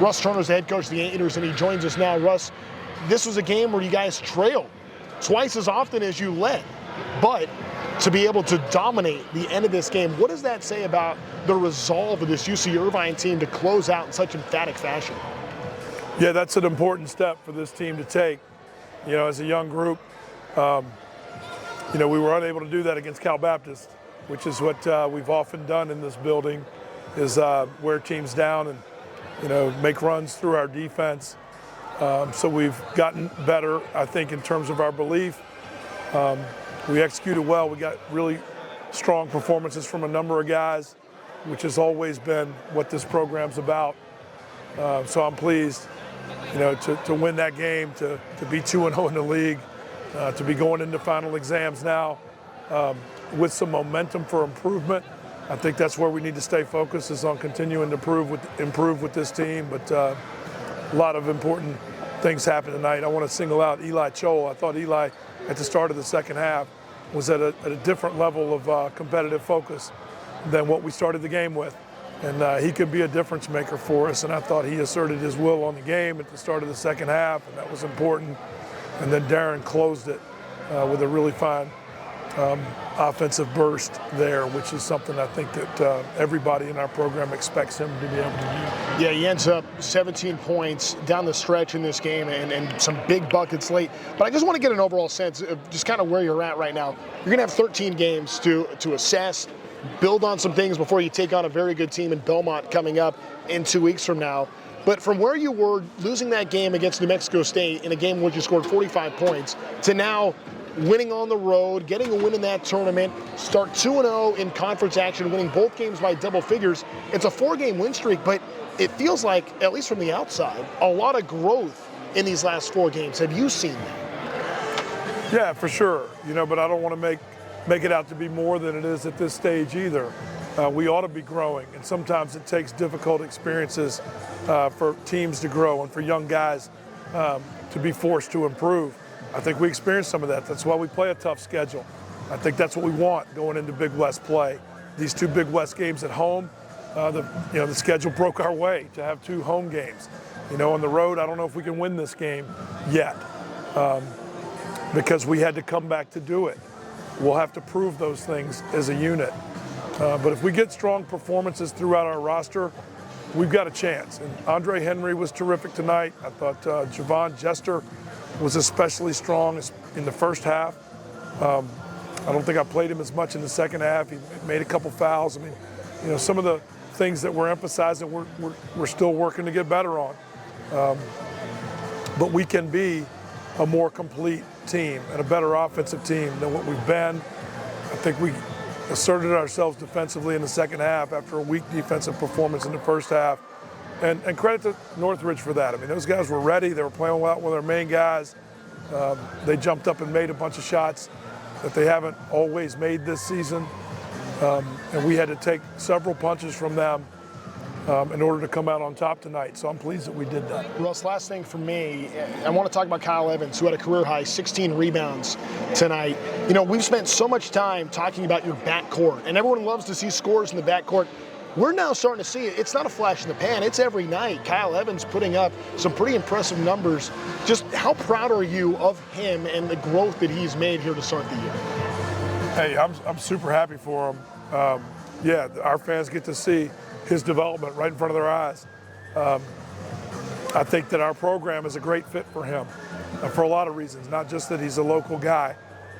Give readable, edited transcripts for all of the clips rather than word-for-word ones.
Russ Turner's the head coach of the Gators, and he joins us now. Russ, this was a game where you guys trailed twice as often as you led, but to be able to dominate the end of this game, what does that say about the resolve of this UC Irvine team to close out in such emphatic fashion? Yeah, that's an important step for this team to take. You know, as a young group, you know, we were unable to do that against Cal Baptist, which is what we've often done in this building, is wear teams down and, you know, make runs through our defense. So we've gotten better, I think, in terms of our belief. We executed well. We got really strong performances from a number of guys, which has always been what this program's about. So I'm pleased, you know, to win that game, to be 2-0 in the league, to be going into final exams now with some momentum for improvement. I think that's where we need to stay focused, is on continuing to improve with this team. But a lot of important things happened tonight. I want to single out Eli Chol. I thought Eli, at the start of the second half, was at a different level of competitive focus than what we started the game with. And he could be a difference maker for us. And I thought he asserted his will on the game at the start of the second half, and that was important. And then Darren closed it with a really fine offensive burst there, which is something I think that everybody in our program expects him to be able to do. Yeah, he ends up 17 points down the stretch in this game and some big buckets late. But I just want to get an overall sense of just kind of where you're at right now. You're going to have 13 games to assess, build on some things before you take on a very good team in Belmont coming up in 2 weeks from now. But from where you were losing that game against New Mexico State in a game in which you scored 45 points to now winning on the road, getting a win in that tournament, start 2-0 in conference action, winning both games by double figures. It's a 4-game win streak, but it feels like, at least from the outside, a lot of growth in these last 4 games. Have you seen that? Yeah, for sure. You know, but I don't want to make it out to be more than it is at this stage either. We ought to be growing, and sometimes it takes difficult experiences for teams to grow and for young guys to be forced to improve. I think we experienced some of that. That's why we play a tough schedule. I think that's what we want going into Big West play. These 2 Big West games at home, the schedule broke our way to have 2 home games. You know, on the road, I don't know if we can win this game yet because we had to come back to do it. We'll have to prove those things as a unit. But if we get strong performances throughout our roster, we've got a chance. And Andre Henry was terrific tonight. I thought Javon Jester was especially strong in the first half. I don't think I played him as much in the second half. He made a couple fouls. I mean, you know, some of the things that we're emphasizing, we're still working to get better on. But we can be a more complete team and a better offensive team than what we've been. I think we asserted ourselves defensively in the second half after a weak defensive performance in the first half. And credit to Northridge for that. I mean, those guys were ready. They were playing well with their main guys. They jumped up and made a bunch of shots that they haven't always made this season. And we had to take several punches from them in order to come out on top tonight. So I'm pleased that we did that. Russ, last thing for me, I want to talk about Kyle Evans, who had a career high 16 rebounds tonight. You know, we've spent so much time talking about your backcourt, and everyone loves to see scores in the backcourt. We're now starting to see it. It's not a flash in the pan. It's every night. Kyle Evans putting up some pretty impressive numbers. Just how proud are you of him and the growth that he's made here to start the year? Hey, I'm super happy for him. Yeah, our fans get to see his development right in front of their eyes. I think that our program is a great fit for him for a lot of reasons, not just that he's a local guy,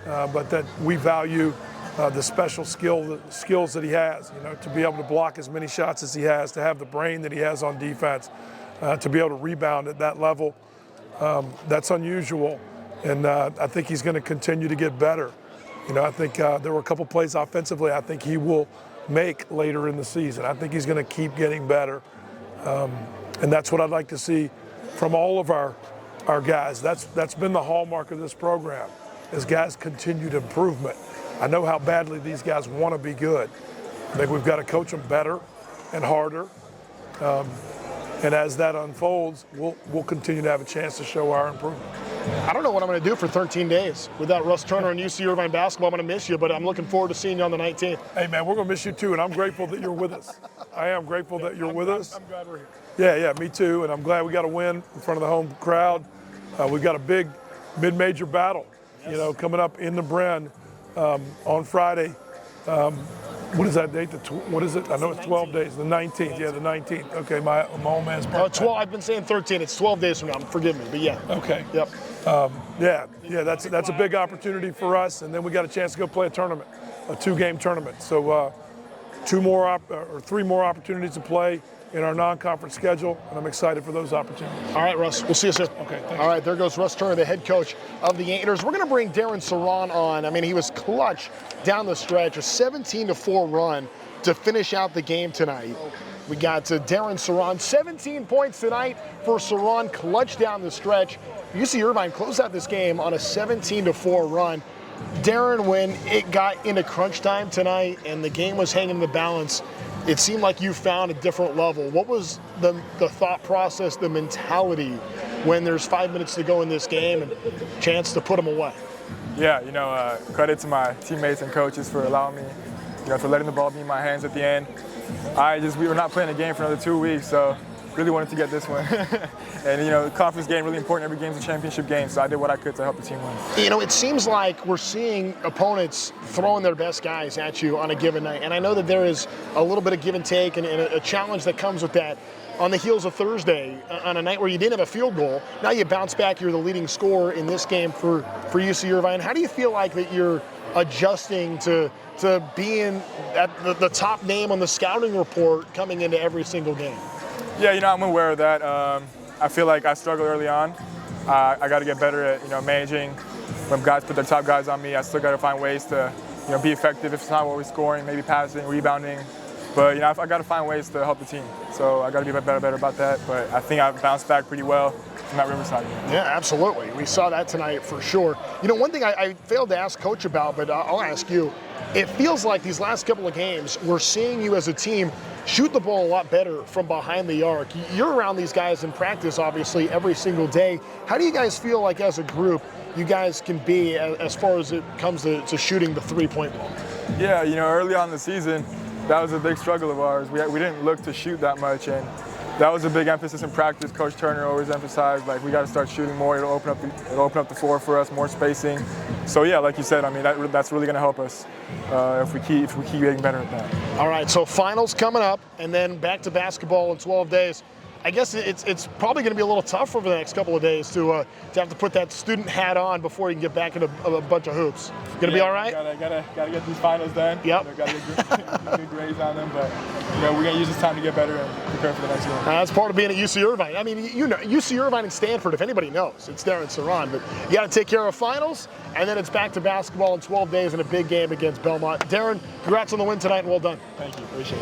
but that we value the special skills that he has, you know, to be able to block as many shots as he has, to have the brain that he has on defense, to be able to rebound at that level. That's unusual, and I think he's going to continue to get better. You know, I think there were a couple plays offensively I think he will make later in the season. I think he's going to keep getting better, and that's what I'd like to see from all of our guys. That's been the hallmark of this program, is guys' continued improvement. I know how badly these guys want to be good. I think we've got to coach them better and harder. And as that unfolds, we'll continue to have a chance to show our improvement. I don't know what I'm going to do for 13 days without Russ Turner and UC Irvine basketball. I'm going to miss you, but I'm looking forward to seeing you on the 19th. Hey, man, we're going to miss you too, and I'm grateful that you're with us. I am grateful that you're with us. I'm glad we're here. Yeah, me too. And I'm glad we got a win in front of the home crowd. We've got a big mid-major battle, coming up in the Bren on Friday. What is that date? What is it? I know it's 12 days. The 19th. Yeah, the 19th. Okay, my old man's part. 12. I've been saying 13. It's 12 days from now. Forgive me, but yeah. Okay. Yep. That's a big opportunity for us, and then we got a chance to go play a tournament, a 2-game tournament. So 3 more opportunities to play in our non-conference schedule, and I'm excited for those opportunities. All right, Russ, we'll see you soon. Okay, thanks. All right, there goes Russ Turner, the head coach of the Gators. We're going to bring Darren Seron on. I mean, he was clutch down the stretch, a 17-4 run to finish out the game tonight. We got Derin Saran, 17 points tonight for Saran, clutch down the stretch. UC Irvine closed out this game on a 17-4 run. Darren, when it got into crunch time tonight and the game was hanging in the balance, it seemed like you found a different level. What was the thought process, the mentality when there's 5 minutes to go in this game and a chance to put them away? Yeah, credit to my teammates and coaches for allowing me, for letting the ball be in my hands at the end. We were not playing a game for another 2 weeks, so really wanted to get this one. And, the conference game, really important. Every game's a championship game, so I did what I could to help the team win. It seems like we're seeing opponents throwing their best guys at you on a given night. And I know that there is a little bit of give and take and a challenge that comes with that. On the heels of Thursday, on a night where you didn't have a field goal, now you bounce back, you're the leading scorer in this game for UC Irvine. How do you feel like that you're adjusting to being at the top name on the scouting report coming into every single game? Yeah, I'm aware of that. I feel like I struggled early on. I got to get better at, managing when guys put their top guys on me. I still got to find ways to, be effective. If it's not always scoring, maybe passing, rebounding. But, I got to find ways to help the team. So I got to be better about that. But I think I've bounced back pretty well from that Riverside game. Yeah, absolutely. We saw that tonight for sure. One thing I failed to ask Coach about, but I'll ask you. It feels like these last couple of games, we're seeing you as a team shoot the ball a lot better from behind the arc. You're around these guys in practice, obviously, every single day. How do you guys feel like as a group you guys can be as far as it comes to shooting the three-point ball? Yeah, early on in the season, that was a big struggle of ours. We didn't look to shoot that much, and that was a big emphasis in practice. Coach Turner always emphasized, we got to start shooting more. It'll open up the floor for us, more spacing. So yeah, like you said, that's really going to help us if we keep getting better at that. All right, so finals coming up, and then back to basketball in 12 days. I guess it's probably going to be a little tough over the next couple of days to have to put that student hat on before you can get back into a bunch of hoops. Going to be all right? Gotta get these finals done. Yep. Got to get good grades on them, but we're going to use this time to get better and prepare for the next game. That's part of being at UC Irvine. I mean, UC Irvine and Stanford, if anybody knows, it's Darren Seron. But you got to take care of finals, and then it's back to basketball in 12 days and a big game against Belmont. Darren, congrats on the win tonight, and well done. Thank you. Appreciate it.